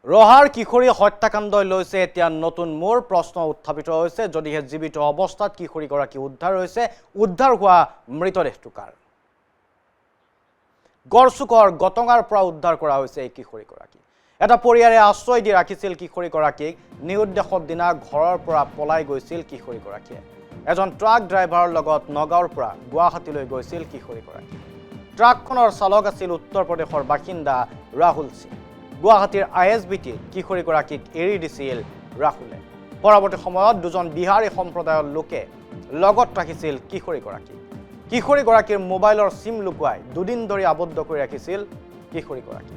ৰহাৰ কিশোৰী হত্যাকাণ্ডই লৈছে এতিয়া নতুন মোৰ প্ৰশ্ন উত্থাপিত হৈছে যদিহে জীৱিত অৱস্থাত কিশোৰীগৰাকী উদ্ধাৰ হৈছে উদ্ধাৰ হোৱা মৃতদেহটো কাৰ গড়চুকৰ গটঙাৰ পৰা উদ্ধাৰ কৰা হৈছে এই কিশোৰীগৰাকী এটা পৰিয়ালে আশ্ৰয় দি ৰাখিছিল কিশোৰীগৰাকীক নিৰুদ্দেশৰ দিনা ঘৰৰ পৰা পলাই গৈছিল কিশোৰীগৰাকীয়ে এজন ট্ৰাক ড্ৰাইভাৰৰ লগত নগাঁৱৰ পৰা গুৱাহাটীলৈ গৈছিল কিশোৰীগৰাকী ট্ৰাকখনৰ চালক আছিল উত্তৰ প্ৰদেশৰ বাসিন্দা ৰাহুল সিং গুৱাহাটীৰ আইএছবিটি কিশোৰীগৰাকীক এৰি দিছিল ৰাহুলে পৰৱৰ্তী সময়ত দুজন বিহাৰী সম্প্ৰদায়ৰ লোকে লগত ৰাখিছিল কিশোৰীগৰাকীৰ মোবাইলৰ সিম লুকুৱাই দুদিন ধৰি আবদ্ধ কৰি ৰাখিছিল কিশোৰীগৰাকী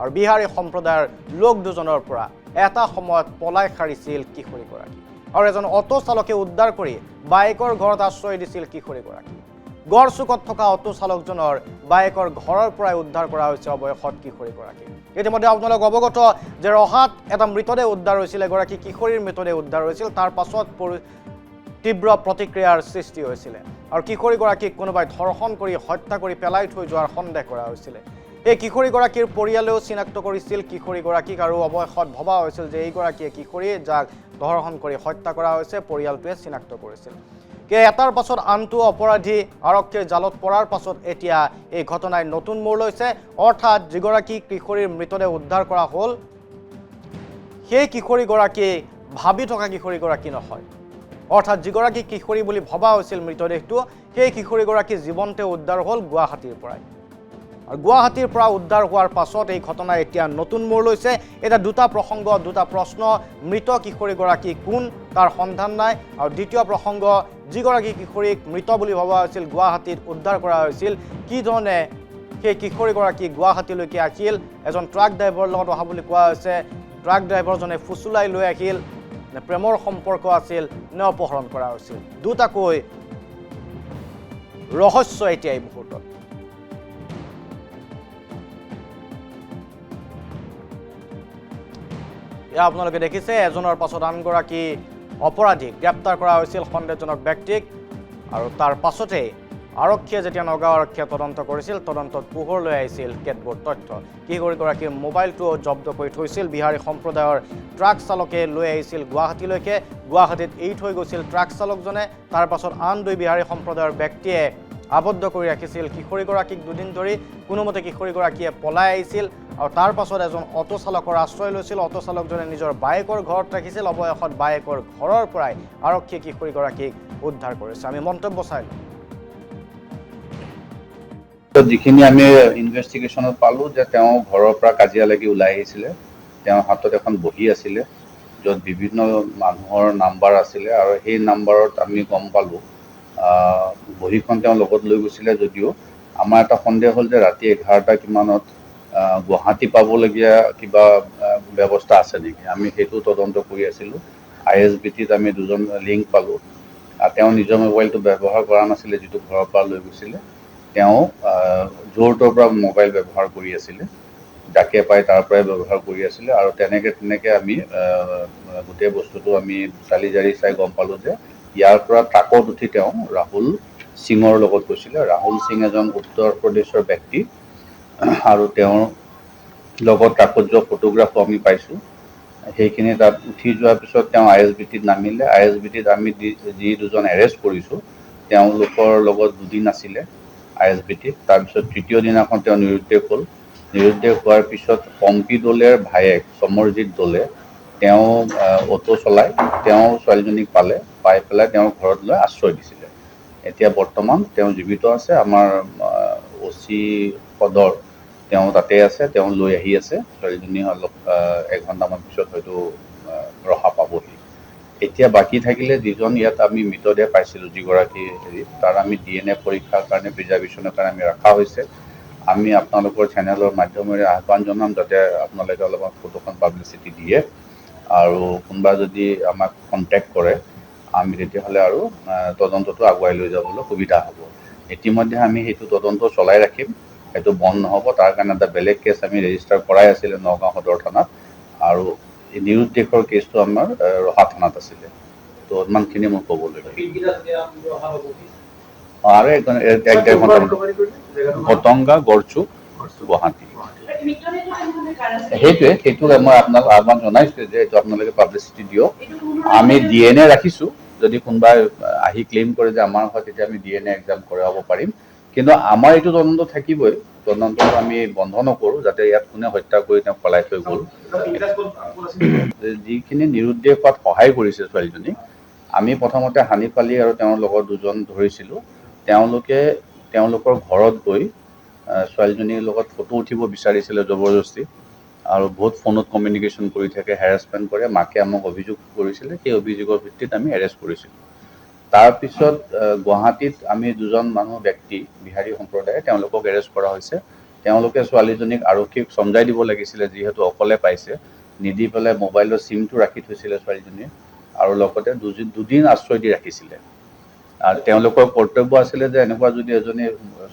আৰু বিহাৰী সম্প্ৰদায়ৰ লোক দুজনৰ পৰা এটা সময়ত পলাই সাৰিছিল কিশোৰীগৰাকী আৰু এজন অটো চালকে উদ্ধাৰ কৰি বাইকৰ ঘৰত আশ্ৰয় দিছিল কিশোৰীগৰাকী গড়চুকত থকা অটো চালকজনৰ বাইকৰ ঘৰৰ পৰাই উদ্ধাৰ কৰা হৈছে অৱয়সত কিশোৰীগৰাকী ইতিমধ্যে আপোনালোক অৱগত যে ৰহাত এটা মৃতদেহ উদ্ধাৰ হৈছিল এগৰাকী কিশোৰীৰ মৃতদেহ উদ্ধাৰ হৈছিল তাৰ পাছত তীব্ৰ প্ৰতিক্ৰিয়াৰ সৃষ্টি হৈছিল আৰু কিশোৰীগৰাকীক কোনোবাই ধৰ্ষণ কৰি হত্যা কৰি পেলাই থৈ যোৱাৰ সন্দেহ কৰা হৈছিল এই কিশোৰীগৰাকীৰ পৰিয়ালেও চিনাক্ত কৰিছিল কিশোৰীগৰাকীক আৰু অৱয়সত ভবা হৈছিল যে এইগৰাকীয়ে কিশোৰী যাক ধৰ্ষণ কৰি হত্যা কৰা হৈছে পৰিয়ালটোৱে চিনাক্ত কৰিছিল এটাৰ পাছত আনটো অপৰাধী আৰক্ষীৰ জালত পৰাৰ পাছত এতিয়া এই ঘটনাই নতুন মোৰ লৈছে অৰ্থাৎ যিগৰাকী কিশোৰীৰ মৃতদেহ উদ্ধাৰ কৰা হ'ল সেই কিশোৰীগৰাকী ভাবি থকা কিশোৰীগৰাকী নহয় অৰ্থাৎ যিগৰাকী কিশোৰী বুলি ভবা হৈছিল মৃতদেহটো সেই কিশোৰীগৰাকী জীৱন্তে উদ্ধাৰ হ'ল গুৱাহাটীৰ পৰাই আৰু গুৱাহাটীৰ পৰা উদ্ধাৰ হোৱাৰ পাছত এই ঘটনাই এতিয়া নতুন মোৰ লৈছে এটা দুটা প্ৰসংগ দুটা প্ৰশ্ন মৃত কিশোৰীগৰাকী কোন তাৰ সন্ধান নাই আৰু দ্বিতীয় প্ৰসংগ যিগৰাকী কিশোৰীক মৃত বুলি ভবা হৈছিল গুৱাহাটীত উদ্ধাৰ কৰা হৈছিল কি ধৰণে সেই কিশোৰীগৰাকী গুৱাহাটীলৈকে আহিল এজন ট্ৰাক ড্ৰাইভাৰৰ লগত অহা বুলি কোৱা হৈছে ট্ৰাক ড্ৰাইভাৰজনে ফুচুলাই লৈ আহিল নে প্ৰেমৰ সম্পৰ্ক আছিল নে অপহৰণ কৰা হৈছিল দুটাকৈ ৰহস্য এতিয়া এই মুহূৰ্তত আপোনালোকে দেখিছে এজনৰ পাছত আনগৰাকী অপৰাধীক গ্ৰেপ্তাৰ কৰা হৈছিল সন্দেহজনক ব্যক্তিক আৰু তাৰ পাছতে আৰক্ষীয়ে যেতিয়া নগাঁও আৰক্ষীয়ে তদন্ত কৰিছিল তদন্তত পোহৰলৈ আহিছিল কেতবোৰ তথ্য কিশোৰীগৰাকীৰ মোবাইলটো জব্দ কৰি থৈছিল বিহাৰী সম্প্ৰদায়ৰ ট্ৰাক চালকে লৈ আহিছিল গুৱাহাটীলৈকে গুৱাহাটীত এৰি থৈ গৈছিল ট্ৰাক চালকজনে তাৰ পাছত আন দুই বিহাৰী সম্প্ৰদায়ৰ ব্যক্তিয়ে আবদ্ধ কৰি ৰাখিছিল কিশোৰীগৰাকীক দুদিন ধৰি কোনোমতে কিশোৰীগৰাকীয়ে পলাই আহিছিল আৰু তাৰ পাছত এজন অটো চালকৰ আশ্ৰয় লৈছিল অটো চালকজনে নিজৰ বাইকৰ ঘৰত ৰাখিছিল অৱয়সত বাইকৰ ঘৰৰ পৰাই আৰক্ষীয়ে কিশোৰীগৰাকীক উদ্ধাৰ কৰিছে আমি মন্তব্য চাই যিখিনি আমি ইনভেষ্টিগেশ্যনত পালোঁ যে তেওঁ ঘৰৰ পৰা কাজিয়া লাগি ওলাই আহিছিলে তেওঁৰ হাতত এখন বহী আছিলে য'ত বিভিন্ন মানুহৰ নাম্বাৰ আছিলে আৰু সেই নাম্বাৰত আমি গম পালোঁ বহীখন তেওঁ লগত লৈ গৈছিলে যদিও আমাৰ এটা সন্দেহ হ'ল যে ৰাতি 11টা কিমানত গুৱাহাটী পাবলগীয়া কিবা ব্যৱস্থা আছে নেকি আমি সেইটো তদন্ত কৰি আছিলোঁ আইএছবিটিত আমি দুজন লিংক পালোঁ তেওঁ নিজৰ মোবাইলটো ব্যৱহাৰ কৰা নাছিলে যিটো ঘৰৰ পৰা লৈ গৈছিলে তেওঁ জোৰটোৰ পৰা মোবাইল ব্যৱহাৰ কৰি আছিলে যাকে পাই তাৰ পৰাই ব্যৱহাৰ কৰি আছিলে আৰু তেনেকৈ আমি গোটেই বস্তুটো আমি চালি জাৰি চাই গম পালোঁ যে ইয়াৰ পৰা ট্ৰাকত উঠি তেওঁ ৰাহুল সিঙৰ লগত গৈছিলে ৰাহুল সিং এজন উত্তৰ প্ৰদেশৰ ব্যক্তি আৰু তেওঁৰ লগত ট্ৰাকত যোৱা ফটোগ্ৰাফো আমি পাইছোঁ সেইখিনি তাত উঠি যোৱাৰ পিছত তেওঁ আইএছবিটিত নামিলে আইএছবিটিত আমি যি দুজন এৰেষ্ট কৰিছোঁ তেওঁলোকৰ লগত দুদিন আছিলে আইএছবিটিত তাৰপিছত তৃতীয় দিনাখন তেওঁ নিৰুদ্দেশ হ'ল নিৰুদ্দেশ হোৱাৰ পিছত পম্পী দলেৰ ভায়েক সমৰজিৎ দলে তেওঁ অটো চলাই তেওঁ ছোৱালীজনীক পাই পেলাই তেওঁৰ ঘৰত লৈ আশ্ৰয় দিছিলে এতিয়া বৰ্তমান তেওঁ জীৱিত আছে আমাৰ অচি পদৰ তেওঁ তাতে আছে তেওঁ লৈ আহি আছে ছোৱালীজনী অলপ 1 ঘণ্টামান পিছত হয়তো ৰহা পাবহি এতিয়া বাকী থাকিলে যিজন ইয়াত আমি মৃতদেহ পাইছিলোঁ যিগৰাকী তাৰ আমি DNA পৰীক্ষাৰ কাৰণে প্ৰিজাৰ্ভেশ্যনৰ কাৰণে আমি ৰখা হৈছে আমি আপোনালোকৰ চেনেলৰ মাধ্যমেৰে আহ্বান জনাম যাতে আপোনালোকে অলপমান ফটোখন পাব্লিচিটি দিয়ে আৰু কোনোবা যদি আমাক কণ্টেক্ট কৰে আমি তেতিয়াহ'লে আৰু তদন্তটো আগুৱাই লৈ যাবলৈ সুবিধা হ'ব ইতিমধ্যে আমি সেইটো তদন্ত চলাই ৰাখিম সেইটো বন্ধ নহ'ব তাৰ কাৰণে এটা বেলেগ কেছ আমি ৰেজিষ্টাৰ কৰাই আছিলে নগাঁও সদৰ থানাত আৰু এই নিৰুদ্দেশৰ কেছটো আমাৰ ৰহা থানাত আছিলে তো ইমানখিনি মই ক'বলৈ আৰু গটঙা গড়চুক গুৱাহাটী সেইটোৱে মই আপোনাক আহ্বান জনাইছোঁ যে এইটো আপোনালোকে পাব্লিচিটি দিয়ক। আমি DNA ৰাখিছোঁ, যদি কোনোবাই আহি ক্লেইম কৰে যে আমাৰ হয় তেতিয়া আমি DNA এক্সাম কৰাব পাৰিম, কিন্তু আমাৰ এইটো তদন্ত থাকিবই। তদন্তটো আমি বন্ধ নকৰোঁ যাতে ইয়াত কোনে হত্যা কৰি তেওঁক পলাই থৈ গ'ল। যিখিনি নিৰুদ্দেশ হোৱাত সহায় কৰিছে ছোৱালীজনীক, আমি প্ৰথমতে হানিফ আলী আৰু তেওঁৰ লগৰ দুজন ধৰিছিলোঁ। তেওঁলোকৰ ঘৰত গৈ ছোৱালীজনীৰ লগত ফটো উঠিব বিচাৰিছিলে জবৰদস্তি, আৰু বহুত ফোনত কমিউনিকেশ্যন কৰি থাকে, হেৰাছমেণ্ট কৰে। মাকে আমাক অভিযোগ কৰিছিলে, সেই অভিযোগৰ ভিত্তিত আমি এৰেষ্ট কৰিছিলোঁ। তাৰপিছত গুৱাহাটীত আমি দুজন ব্যক্তি বিহাৰী সম্প্ৰদায়ে তেওঁলোকক এৰেষ্ট কৰা হৈছে। তেওঁলোকে ছোৱালীজনীক আৰক্ষীক চমজাই দিব লাগিছিলে, যিহেতু অকলে পাইছে, নিদি পেলাই মোবাইলৰ চিমটো ৰাখি থৈছিলে ছোৱালীজনীয়ে, আৰু লগতে দুদিন আশ্ৰয় দি ৰাখিছিলে। আৰু তেওঁলোকৰ কৰ্তব্য আছিলে যে এনেকুৱা যদি এজনী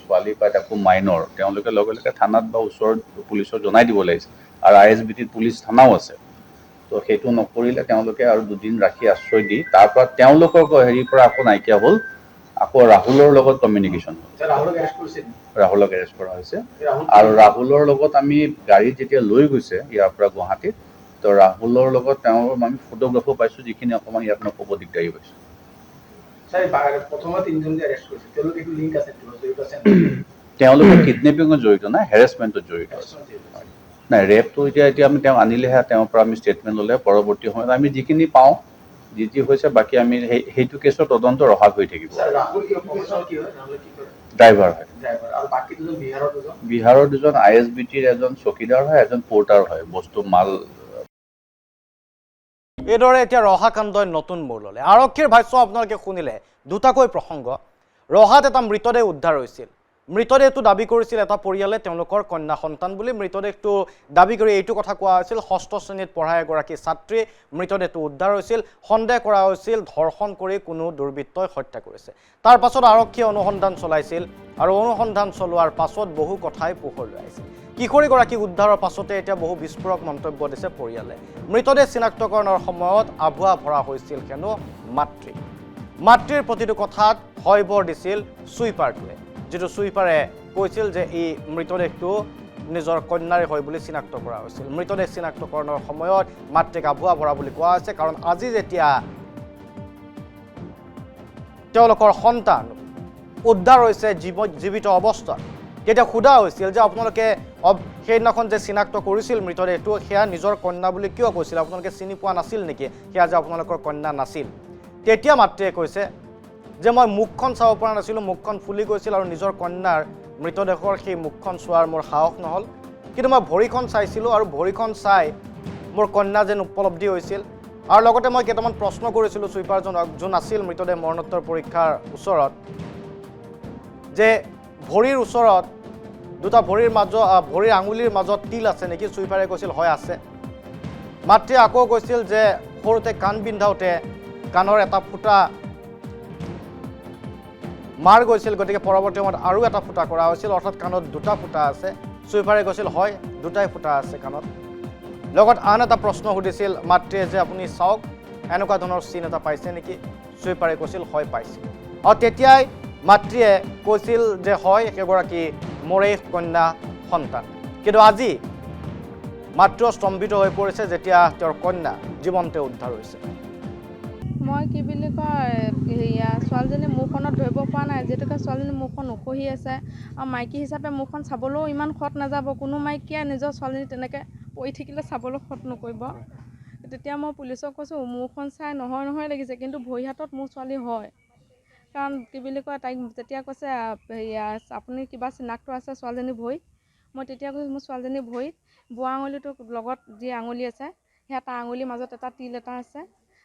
ছোৱালী পায়, তাকো মাইনৰ, তেওঁলোকে লগে লগে থানাত বা ওচৰত পুলিচক জনাই দিব লাগিছিল। আৰু ISBTত পুলিচ থানাও আছে। তো সেইটো নকৰিলে তেওঁলোকে, আৰু দুদিন ৰাখি আশ্ৰয় দি তাৰপৰা তেওঁলোকৰ হেৰিৰ পৰা আকৌ নাইকিয়া হ'ল। আকৌ ৰাহুলৰ লগত কমিউনিকেশ্যন হ'ল। ৰাহুলক এৰেষ্ট কৰা হৈছে। আৰু ৰাহুলৰ লগত আমি গাড়ীত যেতিয়া লৈ গৈছে ইয়াৰ পৰা গুৱাহাটীত, তো ৰাহুলৰ লগত আমি ফটোগ্ৰাফো পাইছোঁ, যিখিনি অকণমান ইয়াত মই ক'ব দিগদাৰী পাইছোঁ। তেওঁলোকে কিডনেপিঙত জড়িত নাই, হেৰেছমেণ্টত জড়িত আছে। নাই, ৰেপটো এতিয়া আমি তেওঁ আনিলেহে, তেওঁৰ পৰা আমি ষ্টেটমেণ্ট ল'লে পৰৱৰ্তী সময়ত আমি যিখিনি পাওঁ, যি হৈছে, বাকী আমি সেইটো কেছৰ তদন্ত ৰহাত হৈ থাকিব। ড্ৰাইভাৰ হয়। বিহাৰৰ দুজন ISBTৰ এজন চকীদাৰ হয়, এজন পৰ্টাৰ হয়, বস্তু মাল। এইদৰে এতিয়া ৰহা কাণ্ডই নতুন মূৰ ল'লে। আৰক্ষীৰ ভাষ্য আপোনালোকে শুনিলে। দুটাকৈ প্ৰসংগ। ৰহাত এটা মৃতদেহ উদ্ধাৰ হৈছিল। মৃতদেহটো দাবী কৰিছিল এটা পৰিয়ালে তেওঁলোকৰ কন্যা সন্তান বুলি। মৃতদেহটো দাবী কৰি এইটো কথা কোৱা হৈছিল, 6ষ্ঠ শ্ৰেণীত পঢ়া এগৰাকী ছাত্ৰী। মৃতদেহটো উদ্ধাৰ হৈছিল। সন্দেহ কৰা হৈছিল ধৰ্ষণ কৰি কোনো দুৰ্বৃত্তই হত্যা কৰিছে। তাৰ পাছত আৰক্ষীয়ে অনুসন্ধান চলাইছিল, আৰু অনুসন্ধান চলোৱাৰ পাছত বহু কথাই পোহৰলৈ আহিছিল। কিশোৰীগৰাকী উদ্ধাৰৰ পাছতে এতিয়া বহু বিস্ফোৰক মন্তব্য দিছে পৰিয়ালে। মৃতদেহ চিনাক্তকৰণৰ সময়ত আভুৱা ভৰা হৈছিল হেনো মাতৃ। মাতৃৰ প্ৰতিটো কথাত হয়বৰ দিছিল চুইপাৰটোৱে, যিটো চুইপাৰে কৈছিল যে এই মৃতদেহটো নিজৰ কন্যাৰে হয় বুলি চিনাক্ত কৰা হৈছিল। মৃতদেহ চিনাক্তকৰণৰ সময়ত মাতৃক আভুৱা ভৰা বুলি কোৱা হৈছে, কাৰণ আজি যেতিয়া তেওঁলোকৰ সন্তান উদ্ধাৰ হৈছে জীৱিত অৱস্থাত, তেতিয়া সোধা হৈছিল যে আপোনালোকে সেইদিনাখন যে চিনাক্ত কৰিছিল মৃতদেহটো, সেয়া নিজৰ কন্যা বুলি কিয় কৈছিল? আপোনালোকে চিনি পোৱা নাছিল নেকি সেয়া যে আপোনালোকৰ কন্যা নাছিল? তেতিয়া মাতৃয়ে কৈছে যে মই মুখখন চাব পৰা নাছিলোঁ, মুখখন ফুলি গৈছিল, আৰু নিজৰ কন্যাৰ মৃতদেহৰ সেই মুখখন চোৱাৰ মোৰ সাহস নহ'ল। কিন্তু মই ভৰিখন চাইছিলোঁ, আৰু ভৰিখন চাই মোৰ কন্যা যেন উপলব্ধি হৈছিল। আৰু লগতে মই কেইটামান প্ৰশ্ন কৰিছিলোঁ চুইপাৰজনক, যোন আছিল মৃতদেহ মৰণোত্তৰ পৰীক্ষাৰ ওচৰত, যে ভৰিৰ ওচৰত দুটা ভৰিৰ আঙুলিৰ মাজত তিল আছে নেকি? চুইপাৰে কৈছিল হয় আছে। মাতৃয়ে আকৌ কৈছিল যে সৰুতে কাণ বিন্ধাওঁতে কাণৰ এটা ফুটা মাৰ গৈছিল, গতিকে পৰৱৰ্তী সময়ত আৰু এটা ফুটা কৰা হৈছিল, অৰ্থাৎ কাণত দুটা ফুটা আছে। চুইপাৰে কৈছিল হয়, দুটাই ফুটা আছে কাণত। লগত আন এটা প্ৰশ্ন সুধিছিল মাতৃয়ে যে আপুনি চাওক, এনেকুৱা ধৰণৰ চিন এটা পাইছে নেকি? চুইপাৰে কৈছিল হয় পাইছিল। আৰু তেতিয়াই মাতৃয়ে কৈছিল যে হয়, সেইগৰাকী মোৰেই কন্যা সন্তান। কিন্তু আজি মাতৃ স্তম্ভিত হৈ পৰিছে যেতিয়া তেওঁৰ কন্যা জীৱন্তে উদ্ধাৰ হৈছে। মই কি বুলি কয়, ছোৱালীজনী মুখখনত ধৰিব পৰা নাই, যিহেতুকে ছোৱালীজনী মুখখন উখহি আছে, আৰু মাইকী হিচাপে মুখখন চাবলৈও ইমান সৎ নাযাব। কোনো মাইকীয়ে নিজৰ ছোৱালীজনী তেনেকৈ পৰি থাকিলে চাবলৈ সৎ নকৰিব। তেতিয়া মই পুলিচক কৈছোঁ, মুখখন চাই নহয় লাগিছে, কিন্তু ভৰি হাতত মোৰ ছোৱালী হয়। কাৰণ কি বুলি কয়, তাইক যেতিয়া কৈছে আপুনি কিবা চিনাক্ত আছে ছোৱালীজনীৰ ভৰিত, মই তেতিয়া কৈছোঁ মোৰ ছোৱালীজনীৰ ভৰিত বুঢ়া আঙুলিটোৰ লগত যি আঙুলি আছে, সেয়া তাৰ আঙুলিৰ মাজত এটা তিল এটা আছে।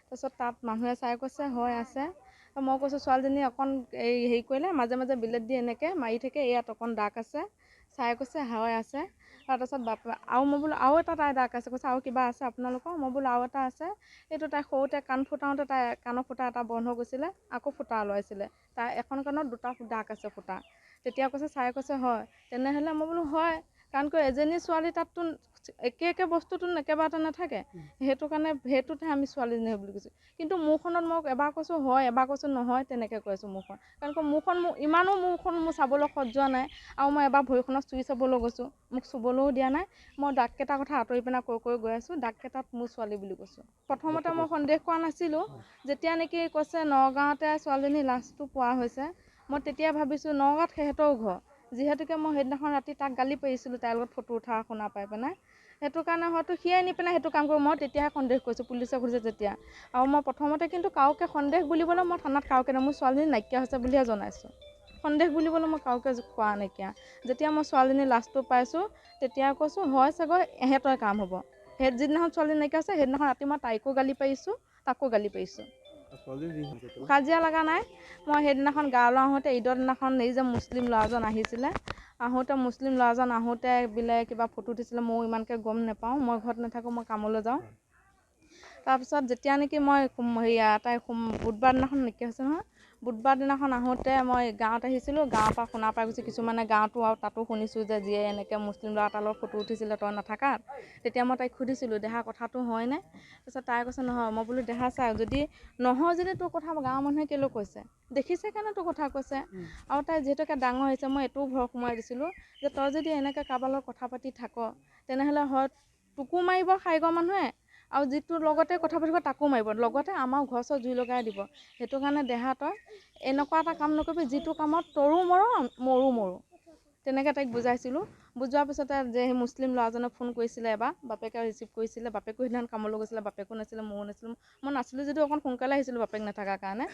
তাৰপিছত তাত মানুহে চাই কৈছে হয় আছে। মই কৈছোঁ ছোৱালীজনী অকণ হেৰি কৰিলে মাজে মাজে বিলেট দি এনেকৈ মাৰি থাকে, ইয়াত অকণ দাগ আছে। চাই কৈছে হয় আছে। তাৰপাছত আৰু মই বোলো আৰু এটা তাই দাগ আছে, কৈছে আৰু কিবা আছে আপোনালোকৰ? মই বোলো আৰু এটা আছে। এইটো তাই সৰুতে কাণ ফুটাওঁতে তাই কাণৰ ফুটা এটা বন্ধ হৈ গৈছিলে, আকৌ ফুটা ওলাইছিলে। তাই এখন কাণত দুটা দাগ আছে ফুটা। তেতিয়া কৈছে চাই কৈছে হয়। তেনেহ'লে মই বোলো হয়, কাৰণ এজনী ছোৱালী তাততো একে বস্তুটো একেবাৰতে নাথাকে সেইটো কাৰণে সেইটোতহে আমি ছোৱালীজনীহে বুলি কৈছোঁ কিন্তু মোৰখনত মই এবাৰ কৈছোঁ হয় এবাৰ কৈছোঁ নহয় তেনেকৈ কৈছোঁ মোৰখন কাৰণ মোৰখন ইমানো মোৰখন মোৰ চাবলৈ সজ যোৱা নাই আৰু মই এবাৰ ভৰিখনত চুই চাবলৈ গৈছোঁ মোক চুবলৈও দিয়া নাই মই দাগকেইটাৰ কথা আঁতৰি পিনে কৈ গৈ আছোঁ দাগকেইটাত মোৰ ছোৱালী বুলি কৈছোঁ প্ৰথমতে মই সন্দেহ কৰা নাছিলোঁ যেতিয়া নেকি কৈছে নগাঁৱতে ছোৱালীজনীৰ লাছটো পোৱা হৈছে মই তেতিয়া ভাবিছোঁ নগাঁৱত সিহঁতৰ ঘৰ যিহেতুকে মই সেইদিনাখন ৰাতি তাক গালি পাৰিছিলোঁ তাইৰ লগত ফটো উঠা শুনা পাই পিনে সেইটো কাৰণে হয়তো সি আনি পিনে সেইটো কাম কৰোঁ মই তেতিয়াহে সন্দেহ কৰিছোঁ পুলিচে সুধিছে তেতিয়া আৰু মই প্ৰথমতে কিন্তু কাউকে সন্দেহ বুলিবলৈ মই থানাত কাউকে মোৰ ছোৱালীজনী নাইকিয়া হৈছে বুলিহে জনাইছোঁ সন্দেহ বুলিবলৈ মই কাউকে কোৱা নাইকিয়া যেতিয়া মই ছোৱালীজনীৰ লাছটো পাইছোঁ তেতিয়া কৈছোঁ হয় চাগৈ এহেঁতৰে কাম হ'ব সেই যিদিনাখন ছোৱালী নাইকিয়া আছে সেইদিনাখন ৰাতি মই তাইকো গালি পাৰিছোঁ তাকো গালি পাৰিছোঁ কাজিয়া লগা নাই মই সেইদিনাখন গাঁৱলৈ আহোঁতে ঈদৰ দিনাখন এই যে মুছলিম ল'ৰাজন আহিছিলে আহোঁতে মুছলিম ল'ৰাজন আহোঁতে বোলে কিবা ফটো উঠিছিলে ময়ো ইমানকৈ গম নাপাওঁ মই ঘৰত নাথাকোঁ মই কামলৈ যাওঁ তাৰপিছত যেতিয়া নেকি মই তাই বুধবাৰ দিনাখন নাইকিয়া হৈছে নহয় বুধবাৰ দিনাখন আহোঁতে মই গাঁৱত আহিছিলোঁ গাঁৱৰ পৰা শুনা পাই গৈছোঁ কিছুমানে গাঁৱতো আৰু তাতো শুনিছোঁ যে যিয়ে এনেকৈ মুছলিম ল'ৰা এটাৰ লগত ফটো উঠিছিলে তই নাথাকাত তেতিয়া মই তাইক সুধিছিলোঁ দেহা কথাটো হয়নে তাৰপিছত তাই কৈছে নহয় মই বোলো দেহা চা যদি নহয় যদি তোৰ কথা গাঁৱৰ মানুহে কেলৈ কৈছে দেখিছে কাৰণে তোৰ কথা কৈছে আৰু তাই যিহেতুকে ডাঙৰ হৈছে মই এইটোও ভয় সোমাই দিছিলোঁ যে তই যদি এনেকৈ কাৰোবাৰ লগত কথা পাতি থাক তেনেহ'লে হয় তোকো মাৰিব খাইগৰ মানুহে আৰু যিটোৰ লগতে কথা পাতিব তাকো মাৰিব লগতে আমাৰ ঘৰ চৰ জুই লগাই দিব সেইটো কাৰণে দেহা তই এনেকুৱা এটা কাম নকৰিবি যিটো কামত তৰো মৰো তেনেকৈ তাইক বুজাইছিলোঁ বুজোৱাৰ পিছতে যে সেই মুছলিম ল'ৰাজনে ফোন কৰিছিলে এবাৰ বাপেকে ৰিচিভ কৰিছিলে বাপেকো সেইদিনাখন কামলৈ গৈছিলে বাপেকো নাছিলে ময়ো নাছিলোঁ মই নাছিলোঁ যদিও অকণ সোনকালে আহিছিলোঁ বাপেক নাথাকাৰ কাৰণে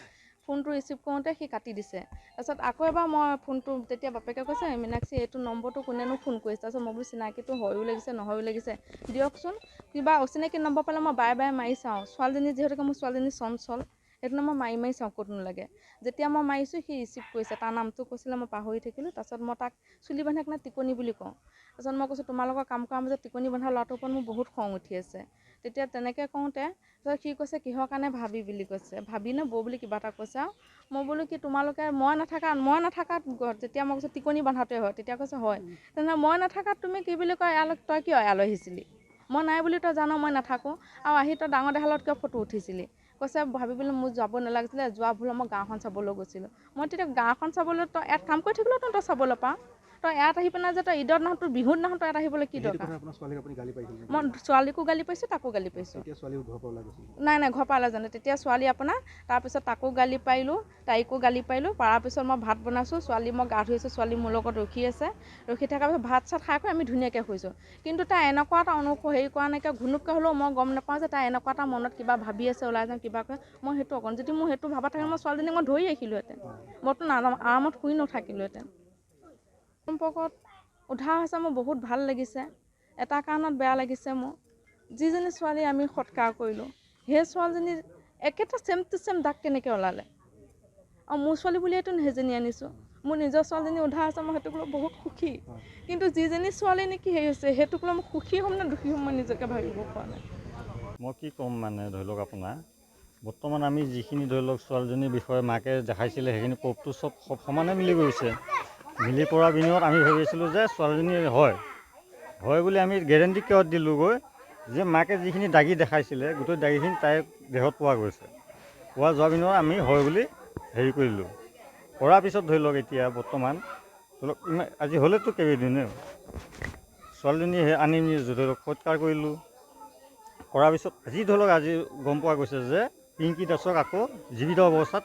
ফোনটো ৰিচিভ কৰোঁতে সি কাটি দিছে তাৰপিছত আকৌ এবাৰ মই ফোনটো তেতিয়া বাপেকে কৈছে মীনাক্ষী এইটো নম্বৰটো কোনেনো ফোন কৰিছে তাৰপিছত মই বোলো চিনাকিটো হয়ো লাগিছে নহয়ো লাগিছে দিয়কচোন কিবা অচিনাকি নম্বৰ পালে মই বাৰে বাৰে মাৰি চাওঁ ছোৱালীজনী যিহেতুকে মোৰ ছোৱালীজনী চঞ্চল সেইটো মই মাৰি চাওঁ ক'ত নোলাগে যেতিয়া মই মাৰিছোঁ সি ৰিচিভ কৰিছে তাৰ নামটো কৈছিলে মই পাহৰি থাকিলোঁ তাৰপিছত মই তাক চুলি বান্ধি কিনে টিকনি বুলি কওঁ তাৰপিছত মই কৈছোঁ তোমালোকৰ কাম কৰা মাজত টিকনি বন্ধা ল'ৰাটোৰ ওপৰত মোৰ বহুত খং উঠি আছে তেতিয়া তেনেকৈ কওঁতে তাৰপিছত সি কৈছে কিহৰ কাৰণে ভাবি বুলি কৈছে ভাবি নে বৌ বুলি কিবা এটা কৈছে আৰু মই বোলো কি তোমালোকে মই নাথাকাত যেতিয়া মই কৈছোঁ টিকনি বান্ধাটোৱে হয় তেতিয়া কৈছে হয় তেনেহ'লে মই নাথাকাত তুমি কি বুলি কয় তই কিয় ইয়ালৈ আহিছিলি মই নাই বুলি তই জানো মই নাথাকোঁ আৰু আহি তই ডাঙৰ দেহালত কিয় ফটো উঠিছিলি কৈছে ভাবিবলৈ মোৰ যাব নালাগিছিলে যোৱা ভুল মই গাঁওখন চাবলৈ গৈছিলোঁ মই তেতিয়া গাঁওখন চাবলৈ তই ইয়াত কাম কৰি থাকিলেও তই চাবলৈ পাওঁ তই ইয়াত আহি পিনে যে তই ঈদৰ দিনাখন তোৰ বিহুৰ দিনাখন তই ইয়াত আহিবলৈ কি দৰকাৰ মই ছোৱালীকো গালি পাইছোঁ তাকো গালি পাইছোঁ নাই ঘৰ পৰা জানো তেতিয়া ছোৱালী আপোনাৰ তাৰপিছত তাকো গালি পাৰিলোঁ তাইকো গালি পাৰিলোঁ পৰাৰ পিছত মই ভাত বনাইছোঁ ছোৱালী মই গা ধুইছোঁ ছোৱালী মোৰ লগত ৰখি আছে ৰখি থকাৰ পিছত ভাত চাত খাই আমি ধুনীয়াকৈ শুইছোঁ কিন্তু তাই এনেকুৱা এটা হেৰি কৰা নাইকিয়া ঘুনুককৈ হ'লেও মই গম নাপাওঁ যে তাই এনেকুৱা এটা মনত কিবা ভাবি আছে ওলাই যাওঁ কিবা কয় মই সেইটো অকণ যদি মোৰ সেইটো ভাবা থাকে মই ছোৱালীজনীক মই ধৰি ৰাখিলোঁহেঁতেন মইতো আৰামত শুই নাথাকিলোঁহেঁতেন সম্পৰ্কত উদ্ধাৰ হৈছে মোৰ বহুত ভাল লাগিছে এটা কাৰণত বেয়া লাগিছে মোৰ যিজনী ছোৱালী আমি সৎকাৰ কৰিলোঁ সেই ছোৱালীজনীৰ একেটা ছেম টু ছেম দাগ কেনেকৈ ওলালে আৰু মোৰ ছোৱালী বুলিয়েতো সেইজনী আনিছোঁ মোৰ নিজৰ ছোৱালীজনী উদ্ধাৰ হৈছে মই সেইটোক লৈ বহুত সুখী কিন্তু যিজনী ছোৱালী নেকি হেৰি হৈছে সেইটোক লৈ মই সুখী হ'ম নে দুখী হ'ম মই নিজকে ভাবিব পৰা নাই মই কি ক'ম মানে ধৰি লওক আপোনাৰ বৰ্তমান আমি যিখিনি ধৰি লওক ছোৱালীজনীৰ বিষয়ে মাকে দেখাইছিলে সেইখিনি প্ৰুফটো চব সমানে মিলি গৈছে মিলি পৰা বিনিময়ত আমি ভাবিছিলোঁ যে ছোৱালীজনী হয় বুলি আমি গেৰেণ্টি কিয় দিলোঁগৈ যে মাকে যিখিনি দাগি দেখাইছিলে গোটেই দাগিখিনি তাইৰ দেহত পোৱা গৈছে পোৱা যোৱাৰ বিনিময়ত আমি হয় বুলি হেৰি কৰিলোঁ কৰাৰ পিছত ধৰি লওক এতিয়া বৰ্তমান ধৰি লওক আজি হ'লেতো কেইদিনে ছোৱালীজনী আনি ধৰি লওক সৎকাৰ কৰিলোঁ কৰাৰ পিছত আজি ধৰি লওক আজি গম পোৱা গৈছে যে পিংকী দাসক আকৌ জীৱিত অৱস্থাত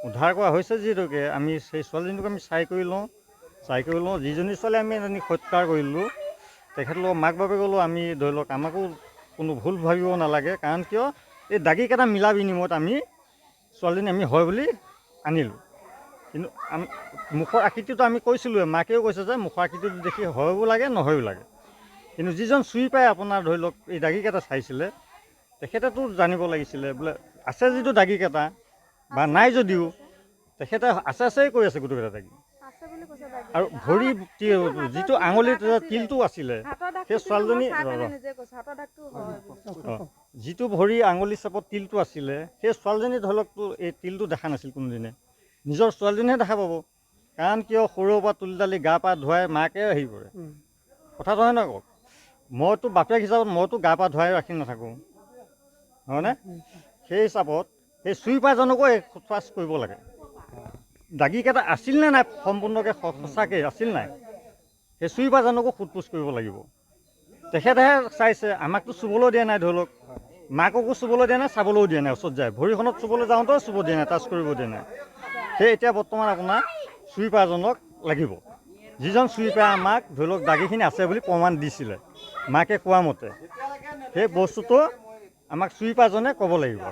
উদ্ধাৰ কৰা হৈছে যিহেতুকে আমি সেই ছোৱালীজনীক আমি চাই কৰি লওঁ যিজনী ছোৱালী আমি সৎকাৰ কৰিলোঁ তেখেতলোকৰ মাক বাপেকলৈও আমি ধৰি লওক আমাকো কোনো ভুল ভাবিব নালাগে কাৰণ কিয় এই দাগীকেইটা মিলা বিনিময়ত আমি ছোৱালীজনী আমি হয় বুলি আনিলোঁ কিন্তু মুখৰ আকৃতিটো আমি কৈছিলোঁৱে মাকেও কৈছে যে মুখৰ আকৃতিটো দেখি হয়ো লাগে নহয়ো লাগে কিন্তু যিজন চুই পাই আপোনাৰ ধৰি লওক এই দাগীকেইটা চাইছিলে তেখেতেতো জানিব লাগিছিলে বোলে আছে যিটো দাগীকেইটা বা নাই যদিও তেখেতে আছেই কৈ আছে গোটেইকেইটা দাগী আৰু ভৰি যিটো আঙুলিত তিলটো আছিলে সেই ছোৱালীজনী যিটো ভৰি আঙুলি চাপত তিলটো আছিলে সেই ছোৱালীজনী ধৰি লওকতো এই তিলটো দেখা নাছিল কোনোদিনে নিজৰ ছোৱালীজনীহে দেখা পাব কাৰণ কিয় সৰুৰ পৰা তুলি তালি গা পা ধুৱাই মাকে হেৰি কৰে কথাটো হয় নহয় কওক, মইতো বাপেক হিচাপত মইতো গা পা ধুৱাই ৰাখি নাথাকোঁ, হয়নে? সেই হিচাপত সেই চুইপাৰজনকো সোধপাছ কৰিব লাগে। দাগীকেইটা আছিল নে নাই সম্পূৰ্ণকৈ সঁচাকৈ আছিল নাই, সেই চুইপাৰজনকো সোধপোছ কৰিব লাগিব। তেখেতেহে চাইছে, আমাকতো চুবলৈ দিয়া নাই, ধৰি লওক মাককো চুবলৈ দিয়া নাই, চাবলৈও দিয়া নাই, ওচৰত যায় ভৰিখনত চুবলৈ যাওঁতেও চুব দিয়া নাই, টাচ কৰিব দিয়া নাই। সেই এতিয়া বৰ্তমান আপোনাৰ চুইপাৰজনক লাগিব, যিজন চুইপাৰ আমাক ধৰি লওক দাগীখিনি আছে বুলি প্ৰমাণ দিছিলে, মাকে কোৱা মতে। সেই বস্তুটো আমাক চুইপাৰজনে ক'ব লাগিব।